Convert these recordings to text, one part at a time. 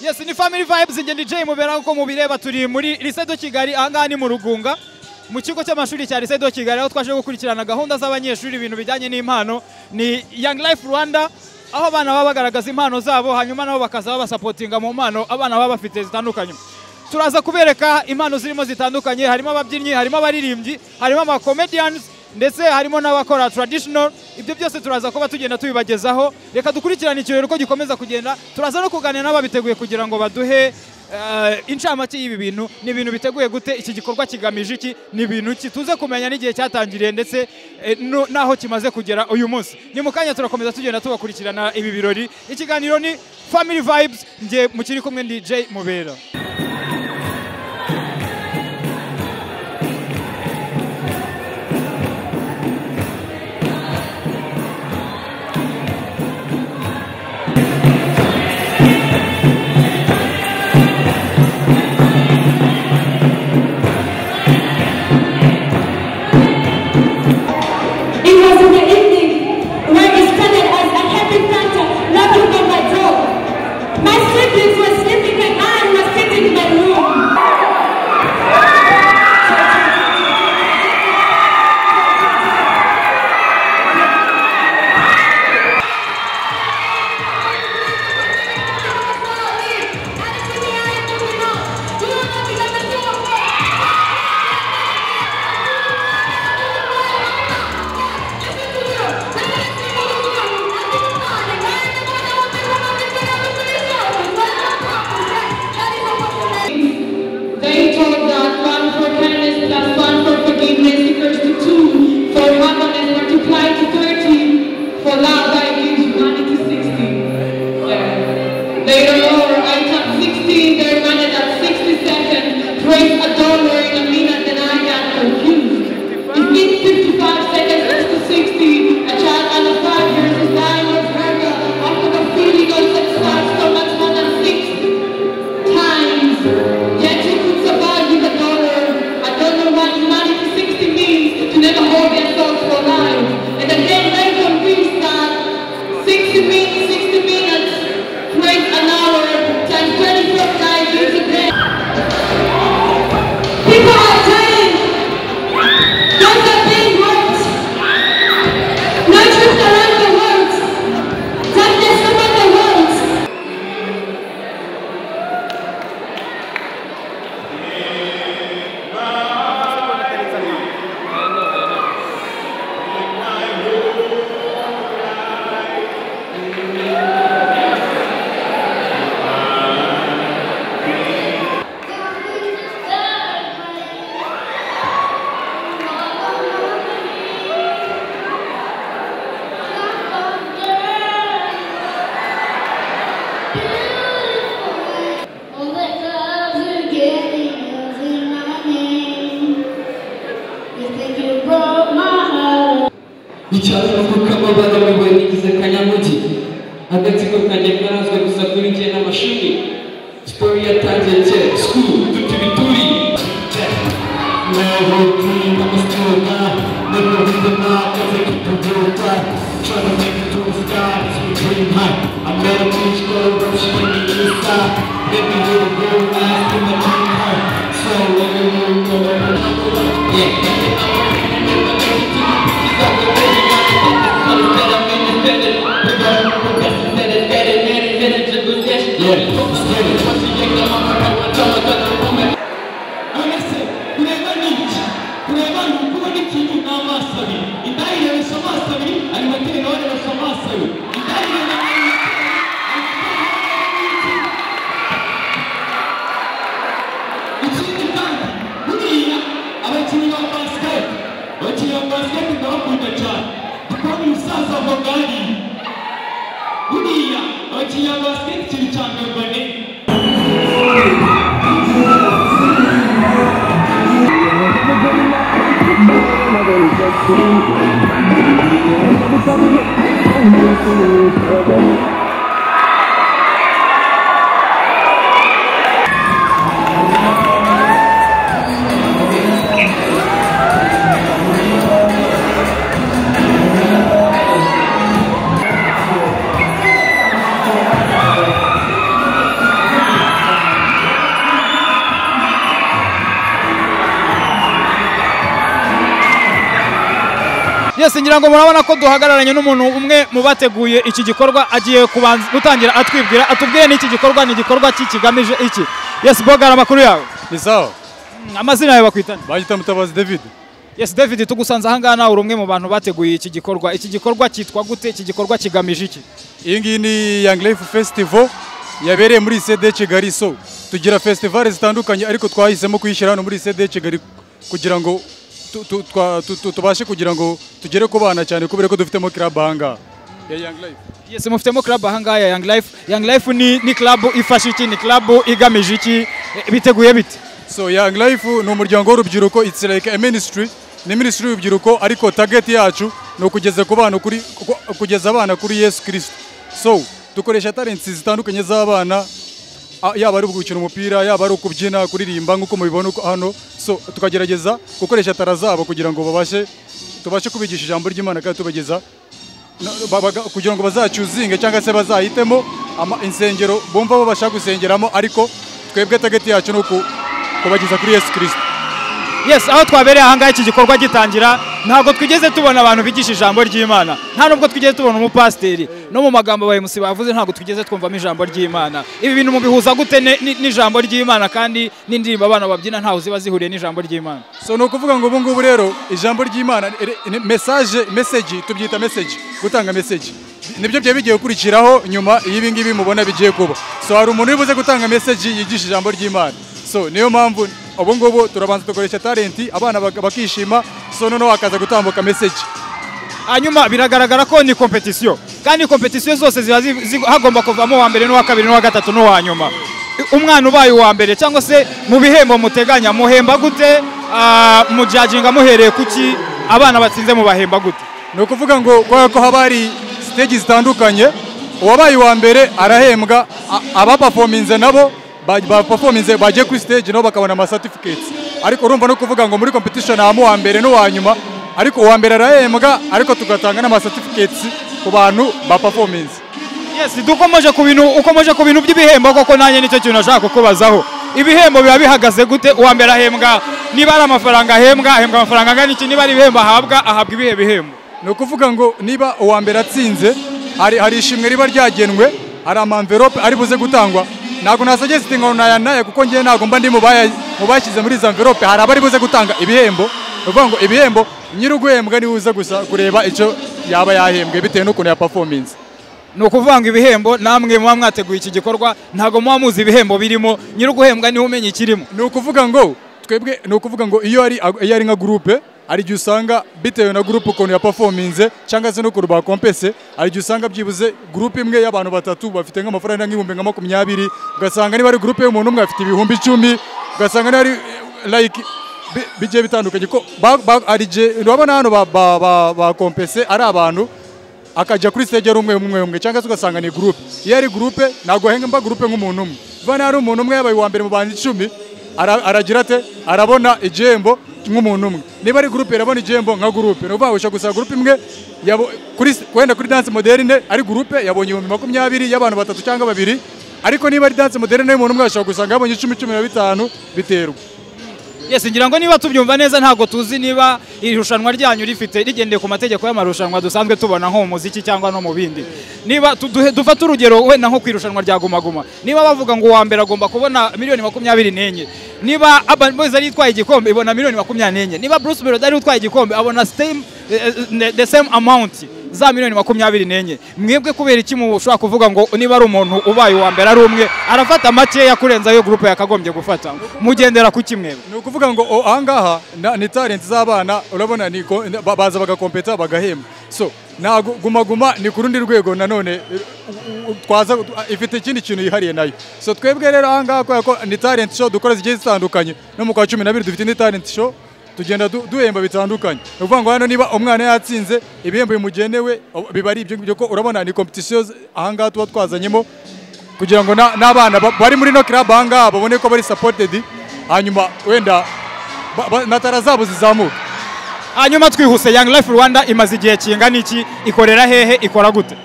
Yes, ni Family Vibes nge DJ Mubera uko mubireba turi muri Lycée de Kigali ahangaha ni mu Rugunga mu kigo cy'amashuri cya Lycée de Kigali aho twaje gukurikirana gahunda z'abanyeshuri ibintu bijyanye n'impano ni Young Life Rwanda aho abana baba bagaragaza impano zabo hanyuma nabo bakaza basapotinga mu mpano abana baba bafite zitandukanye. Turaza kubereka impano zirimo zitandukanye, harimo ababyinnyi, harimo abaririmbyi, harimo ama comedians ndetse harimo n'abakora traditional. Ibyo byose turaza kuba tugenda tubibagezaho. Reka dukurikirane ikirero uko gikomeza kugenda. Turaza no kuganira n'ababiteguye kugira ngo baduhe incamake y'ibi bintu, ni ibintu biteguye gute, iki gikorwa kigamije iki, ni ibintu tuze kumenya n'igihe cyatangiriye ndetse naho kimaze kugera uyu munsi. Ni mukanya turakomeza tugenda tubakurikirana ibi birori. Ikiganiro ni Family Vibes, nge mukiri kumwe DJ Mubera. Yes, ngira ngo murabona ko duhagararanye n'umuntu umwe mu bateguye iki gikorwa agiye gutangira atwibwira atubwire n'iki gikorwa ni igikorwa kigamije iki. Yes, Bogara amakuru yawe. Ni sawa. Amazina yawe bakwitana? Bagita Mutabazi David. Yes, David tugusanze aha nawe uri umwe mu bantu bateguye iki gikorwa. Iki gikorwa cyitwa gute? Iki gikorwa kigamije iki? Iyi ngiyi ni Young Life Festival yabereye muri CD Kigali. So tugira festival zitandukanye ariko twahisemo kuyishyira hano muri CD Kigali kugira ngo tubashe kugira ngo tugere ku bana cyane kubera ko dufitemo club hanga ya Young Life. Yes, mufitemo club hanga ya Young Life. Young Life ni club ifasha iki? Ni club igamije iki? Biteguye bite? So Young Life ni umuryango w'urubyiruko, it's like a ministry. Ni ministry y'urubyiruko ariko target yacu no kugeza ku bana kugeza abana kuri Yesu Kristo. So dukoresha talents zitandukanye z'abana, yaba ari gukina umupira, yaba ari kubyina, kuririmba nk'uko mubibona hano. So tukagerageza gukoresha tara zabo kugira ngo tubashe kubigisha ijambo ry'Imana kandi tubageza kugira ngo bazacyuzinge cyangwa se bazahitemo insengero bumva bo bashaka gusengeramo, ariko twebwe target yacu no kubageza kuri Yesu Kristo. Yes, aho twabereye aha ngaha iki gikorwa gitangira ntabwo twigeze tubona abantu bigisha ijambo ry'Imana, nta nubwo twigeze tubona umupasiteri, no mu magambo ba MC bavuze ntabwo twigeze twumvamo ijambo ry'Imana. Ibi bintu mubihuza gute n'ijambo ry'Imana kandi n'indirimbo abana babyina ntaho ziba zihuriye n'ijambo ry'Imana? So no kuvuga ngo ubu ngubu rero ijambo ry'Imana message tubyita message, gutanga message nibyo bye bigiye gukurikiraho nyuma y'ibi ngibi mubona bigiye kuba. So hari umuntu wibuze gutanga message yigisha ijambo ry'Imana. So niyo mpamvu ubu ngubu turabanza dukoresha talent abana bakishima, so noneho hakaza gutambuka message. Hanyuma biragaragara ko ni competition, kandi competition zose ziba hagomba kuvamo wa mbere n'uwa kabiri n'uwa gatatu n'uwa nyuma. Umwana ubaye uwa mbere cyangwa se mu bihembo muteganya muhemba gute? Mu judginga muhereye kuki abana batsinze mu bahemba gute? No kuvuga ngo ko habari stage zitandukanye, uwabaye uwa mbere arahembwa, aba performance nabo ba performance baje kuri stage no bakabona ama certificates. Ariko urumva no kuvuga ngo muri competition amu wa mbere no wa nyuma, ariko uwa mbere arahembwa ariko tugatanga n'ama certificates ku bantu ba performance. Yes, ukomeje ku bintu by'ibihembo koko nanjye nicyo kintu nashaka kubazaho. Ibihembo biba bihagaze gute? Uwa mbere ahembwa niba ari amafaranga ahembwa amafaranga angana iki? Niba ari ibihembo ahabwa ibihe bihembo? No kuvuga ngo niba uwa mbere atsinze hari ishimwe riba ryagenwe, hari ama envelope ari buze gutangwa. Ntago nasuggesting ngo naya kuko ngiye ntago mba ndi mu bashyize muri za envelope, hari abari buze gutanga ibihembo. Uvuga ngo ibihembo nyiruguhembwa ni uza gusa kureba icyo yaba yahembwe bitewe n'ukuntu ya performance. No kuvuga ngo ibihembo namwe muba mwateguye iki gikorwa ntago muba muzi ibihembo birimo, nyiruguhembwa niho umenye ikirimo. No kuvuga ngo twebwe no kuvuga ngo iyo ari nka groupe ari gihe usanga bitewe na groupe ukuntu ya performance cyangwa se no kuruba compese, ari gihe usanga byibuze groupe imwe y'abantu batatu bafite nk'amafaranga nk'ibihumbi nka 20, ugasanga niba ari groupe y'umuntu umwe afite ibihumbi 10, ugasanga ari like bigiye bitandukanye ko arije urabona hano ba compese ari abantu akajya kuri stage umwe cyangwa se ugasanga ni groupe. Iyo ari groupe ntago henga groupe nk'umuntu umwe, vana ari umuntu umwe yabaye wa mbere mu bantu 10 aragira ate arabona igihembo nk'umuntu umwe. Niba ari groupe irabona igihembo nka groupe, no bawusha gusa groupe imwe kwenda kuri dance moderne ari groupe yabonye 20 y'abantu batatu cyangwa babiri, ariko niba ari dance moderne y'umuntu umwe ashobora gusanga yabonye 10-15 biterwa. Yes, ngira ngo niba tubyumva neza ntago tuzi niba irushanwa ryanyu rifite rigendeye ku mategeko y'amarushanwa dusanzwe tubona nko mu muziki cyangwa no mu bindi. Niba dufata urugero wenda nko kwirushanwa rya Guma Guma, niba bavuga ngo uwa mbere agomba kubona $24,000, niba Urban Boys ari itwaye igikombe ibona $24,000, niba Bruce Melody ari utwaye igikombe abona the same amount za $24,000. Mwebwe kubera iki mushobora kuvuga ngo niba ari umuntu ubaye uwa mbere ari umwe arafata makeya kurenza yo groupe yakagombye gufata, mugendera ku kimwe? Ni ukuvuga ngo ahangaha ni talent z'abana, urabona ni baza bagakompeta bagahemba. So nago Guma ni ku rundi rwego nanone twaza ifite ikindi kintu yihariye nayo. So twebwe rero ahangaha ko ni talent show dukora zigiye zitandukanye, no mu kwa 12 dufite ni talent show tugenda duhemba bitandukanye. Uvuga ngo hano niba umwana yatsinze ibihembo bimugenewe biba ari ibyo ko urabona ni competition ahangaha tuba twazanyemo kugira ngo n'abana bari muri no club ahangaha babone ko bari supported, hanyuma wenda natara zabo zizamuka. Hanyuma twihuse, Young Life Rwanda imaze igihe kingana iki, ikorera hehe, ikora gute?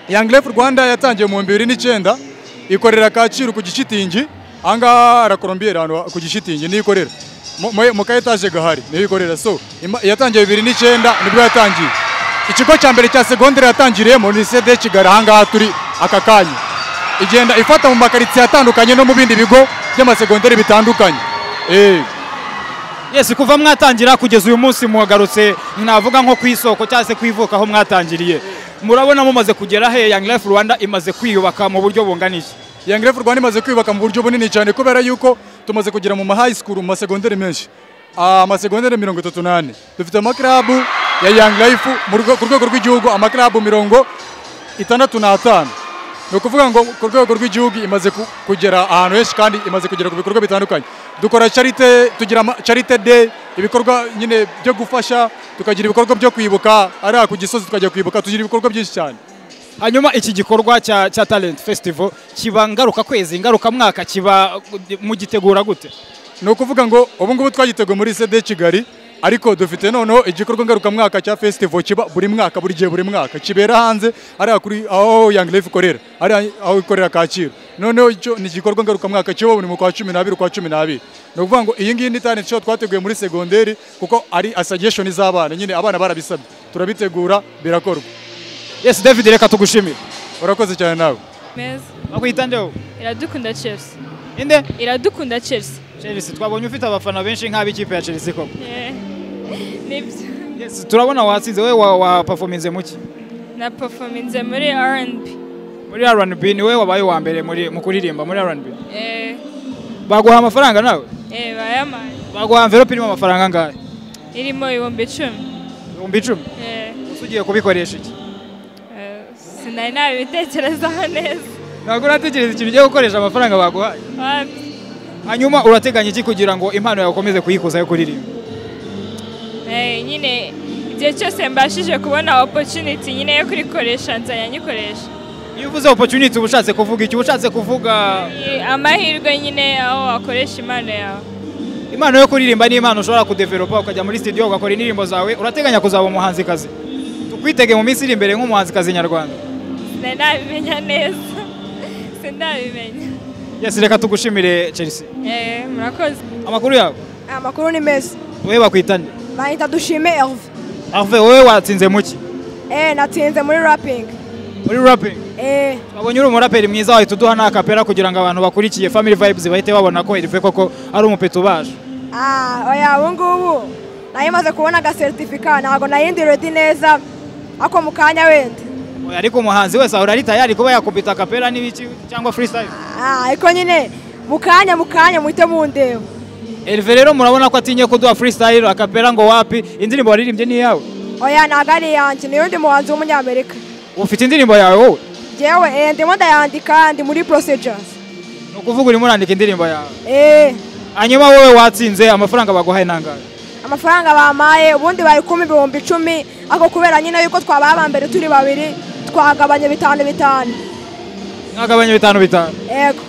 Young Life Rwanda yatangiye mu 2009, ikorera Kacyiru ku Gishitingi, ahangaha arakorombiera hano ku Gishitingi ni ikorera mu ka etage gahari ni ikorera. So yatangiye 2009 nibwo yatangiye. ikigo cya mbere cya segonderi yatangiriyemo ni lycée de Kigali ahangaha turi aka kanya, igenda ifata mu makaritsiye atandukanye no mu bindi bigo by'amasegonderi bitandukanye. Yes, kuva mwatangira kugeza uyu munsi muhagarutse navuga nko kwisoko cyangwa se kwivuka aho mwatangiriye, murabona mumaze kugera he Young Life Rwanda imaze kwiyubaka mu buryo bunganiye? Young Life Rwanda imaze kwiyubaka mu buryo bunini cyane kubera yuko tumaze kugera mu high school mu masegonderi menshi, amasegonderi 38 dufite amaklabu ya Young Life ku rwego rw'igihugu, amaklabu 65. ni ukuvuga ngo ku rwego rw'igihugu imaze kugera ahantu henshi kandi imaze kugera ku bikorwa bitandukanye. Dukora charite, tugira charite day, ibikorwa nyine byo gufasha, tukagira ibikorwa byo kwibuka, ari ku Gisozi tukajya kwibuka, tugira ibikorwa byinshi cyane. Hanyuma iki gikorwa cya Talent Festival kiba ngaruka kwezi, ngaruka mwaka, kiba mugitegura gute? Ni ukuvuga ngo ubu ngubu twagiteguye muri CD Kigali, ariko dufite noneho igikorwa ngaruka mwaka cya festival kiba buri mwaka, buri gihe buri mwaka kibera hanze, ari kuri aho Young Life ikorera, ari aho ikorera Kacyiru. Noneho icyo ni igikorwa ngaruka mwaka kiba buri mu kwa 12 kwa 12. Ni ukuvuga ngo iyi ngiyi ni talent show twateguye muri segonderi kuko ari suggestion z'abana, nyine abana barabisabye, turabitegura birakorwa. Yes, David, reka tugushimire. Urakoze cyane nawe. Meza. Bakwita ndeho? Iradukunda Chelsea. Inde? Iradukunda Chelsea. Chelsea, twabonye ufite abafana benshi nk'abikipe ya Chelsea koko. Nibyo. Yes, turabona watsinze, we wa performance muki? Na performance muri R&B. Muri R&B ni we wabaye wa mbere mu kuririmba muri R&B. Baguha amafaranga nawe? Bayamaye. Baguha envelope irimo amafaranga angahe? Irimo 10,000. 10,000? Usugiye kubikoresha iki? Sinari nabitekerezaho neza. Ntabwo uratekereza ikintu ugiye gukoresha amafaranga baguhaye? Hanyuma urateganya iki kugira ngo impano yawe ukomeze kuyikuza yo kuririmba? Nyine igihe cyose mbashije kubona opportunity nyine yo kurikoresha nzajya nyikoresha. Iyo uvuze opportunity ubushatse kuvuga iki? Ubushatse kuvuga amahirwe nyine aho wakoresha impano yawe. Impano yo kuririmba ni impano ushobora kudevelopa ukajya muri studio ugakora indirimbo zawe. Urateganya kuzaba umuhanzikazi? Tukwitege mu minsi iri imbere nk'umuhanzikazi nyarwanda? Sinabimenya neza. Sindabimenya. Yes, reka tugushimire Chelsea. Murakoze. Amakuru yawe? Amakuru ni meza. Wewe bakwita nde? Bahita Dushime Herve. Herve, wewe watsinze muki? Natsinze muri rapping. Muri rapping? Twabonye uri umuraperi mwiza, wahita uduha n'akapera kugira ngo abantu bakurikiye Family Vibes bahite babona ko Herve koko ari umupeto baje. Oya ubu ngubu nayimaze kubona aga certificate, ntago nayindi ready neza ako mukanya wenda. Oya ariko umuhanzi wese ahora ari tayari kuba yakubita akapera n'ibiki cyangwa freestyle? Ariko nyine mukanya muhite mundeba. Herve rero murabona ko atinye kuduha freestyle akapera ngo wapi? Indirimbo waririmbye ni yawe? Oya ntago ari yanjye, niyo ndi muhanzi w'umunyamerika. Ufite indirimbo yawe wowe? Jewe ndimo ndayandika, ndi muri procedures. No kuvuga uri murandika indirimbo yawe? Hanyuma wowe watsinze amafaranga baguhaye nangahe? Amafaranga bamaye ubundi bari 10,000, ako kubera nyine yuko twabaye abambere turi babiri twagabanye 5,500. Mwagabanye 5,500? Yego.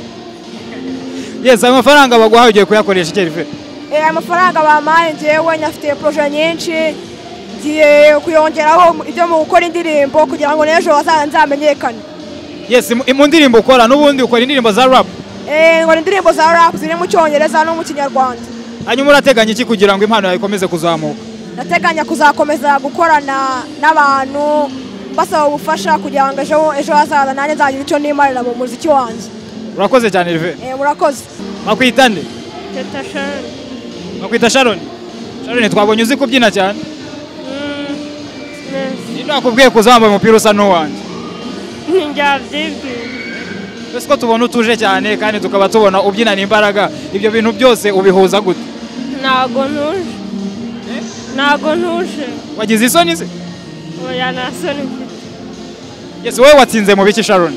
Yes, amafaranga baguhaye ugiye kuyakoresha iki Herve? Amafaranga bamaye njyewe nyafite projet nyinshi, ngiye kuyongeraho ibyo mu gukora indirimbo kugira ngo n'ejo nzamenyekane. Yes, mu ndirimbo ukora n'ubundi ukora indirimbo za rap? Nkora indirimbo za rap ziri mu Cyongereza no mu Kinyarwanda. Hanyuma urateganya iki kugira ngo impano yawe ikomeze kuzamuka? Ndateganya kuzakomeza gukorana n'abantu basaba ubufasha kugira ngo ejo hazaza nanjye nzagira icyo nimarira mu muziki wanjye. Urakoze cyane Herve. Murakoze. Bakwita nde? Teta Sharon. Bakwita Sharon? Sharon, twabonye uzi kubyina cyane? Ninde wakubwiye kuzambaye umupira usa n'uwanjye? Ninjabyibwiye. Ese ko tubona utuje cyane kandi tukaba tubona ubyinana imbaraga, ibyo bintu byose ubihuza gute? Ntago ntuje. Wagize isoni se? Oya nta soni mfite. Yes, wowe watsinze mu biki Sharon?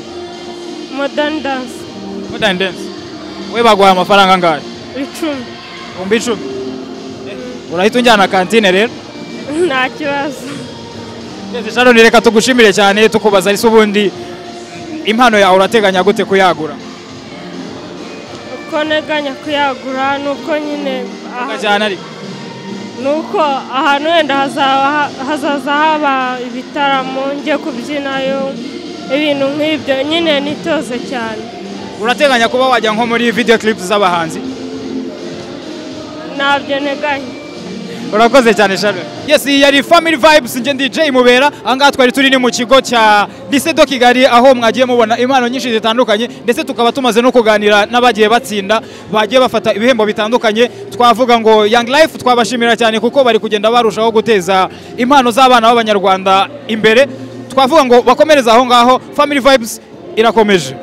Modern dance. Modern dance. Wowe baguhaye amafaranga angahe? 10. 10,000? Urahita unjyana kantine rero? Nta kibazo. Yes, Sharon, reka tugushimire cyane tukubaza ese ubundi impano yawe urateganya gute kuyagura? Uko neganya kuyagura nuko nyine cyane ari nuko ahantu wenda hazaza haba ibitaramo njye kubyinayo ibintu nk'ibyo nyine nitoze cyane. Urateganya kuba wajya nko muri video clips z'abahanzi? Ntabyo neganya. urakoze cyane Sharon. Yes, yari Family Vibes, nge ndi Jay Mubera. Ahangaha twari turi ni mu kigo cya Lycée de Kigali, aho mwagiye mubona impano nyinshi zitandukanye, ndetse tukaba tumaze no kuganira n'abagiye batsinda, bagiye bafata ibihembo bitandukanye. Twavuga ngo Young Life twabashimira cyane kuko bari kugenda barushaho guteza impano z'abana b'Abanyarwanda imbere. Twavuga ngo bakomereza aho ngaho. Family Vibes irakomeje.